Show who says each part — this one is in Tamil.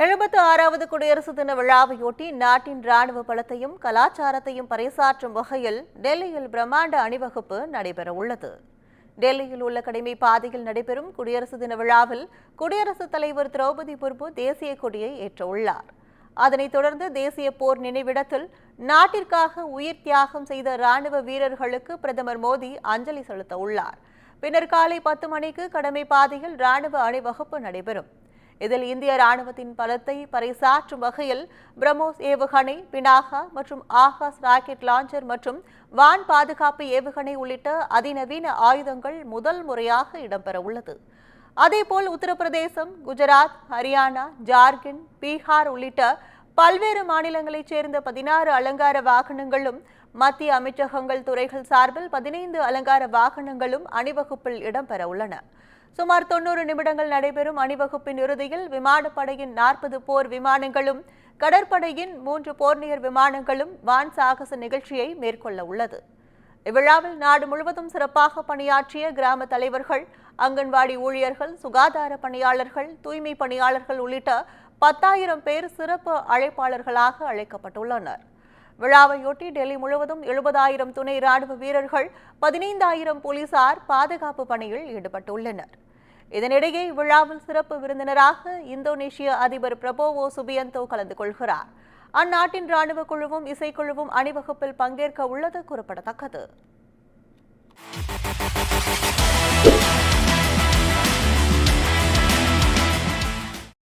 Speaker 1: 76வது குடியரசு தின விழாவையொட்டி நாட்டின் ராணுவ பலத்தையும் கலாச்சாரத்தையும் பறைசாற்றும் வகையில் டெல்லியில் பிரம்மாண்ட அணிவகுப்பு நடைபெறவுள்ளது. டெல்லியில் உள்ள கடமை பாதையில் நடைபெறும் குடியரசு தின விழாவில் குடியரசுத் தலைவர் திரௌபதி முர்மு தேசிய கொடியை ஏற்றவுள்ளார். அதனைத் தொடர்ந்து தேசிய போர் நினைவிடத்தில் நாட்டிற்காக உயிர் தியாகம் செய்த ராணுவ வீரர்களுக்கு பிரதமர் மோடி அஞ்சலி செலுத்த உள்ளார். பின்னர் காலை 10 மணிக்கு கடமை பாதையில் ராணுவ அணிவகுப்பு நடைபெறும். இதில் இந்திய ராணுவத்தின் பலத்தை பறைசாற்றும் வகையில் பிரம்மோஸ் ஏவுகணை, பினாகா மற்றும் ஆகாஷ் ராக்கெட் லாஞ்சர் மற்றும் வான் பாதுகாப்பு ஏவுகணை உள்ளிட்ட அதிநவீன ஆயுதங்கள் முதல் முறையாக இடம்பெற உள்ளது. அதேபோல் உத்தரப்பிரதேசம், குஜராத், ஹரியானா, ஜார்க்கண்ட், பீகார் உள்ளிட்ட பல்வேறு மாநிலங்களைச் சேர்ந்த 16 அலங்கார வாகனங்களும், மத்திய அமைச்சகங்கள் துறைகள் சார்பில் 15 அலங்கார வாகனங்களும் அணிவகுப்பில் இடம்பெற உள்ளன. சுமார் 90 நிமிடங்கள் நடைபெறும் அணிவகுப்பின் இறுதியில் விமானப்படையின் 40 போர் விமானங்களும், கடற்படையின் 3 போர்னியர் விமானங்களும் வான் சாகச நிகழ்ச்சியை மேற்கொள்ள உள்ளது. இவ்விழாவில் நாடு முழுவதும் சிறப்பாக பணியாற்றிய கிராம தலைவர்கள், அங்கன்வாடி ஊழியர்கள், சுகாதார பணியாளர்கள், தூய்மை பணியாளர்கள் உள்ளிட்ட 10,000 பேர் சிறப்பு அழைப்பாளர்களாக அழைக்கப்பட்டுள்ளனர். விழாவையொட்டி டெல்லி முழுவதும் 70,000 துணை ராணுவ வீரர்கள், 15,000 போலீசார் பாதுகாப்பு பணியில் ஈடுபட்டுள்ளனர். இதனிடையே இவ்விழாவில் சிறப்பு விருந்தினராக இந்தோனேஷிய அதிபர் பிரபோவோ சுபியந்தோ கலந்து கொள்கிறார். அந்நாட்டின் ராணுவ குழுவும் இசைக்குழுவும் அணிவகுப்பில் பங்கேற்க உள்ளது குறிப்பிடத்தக்கது.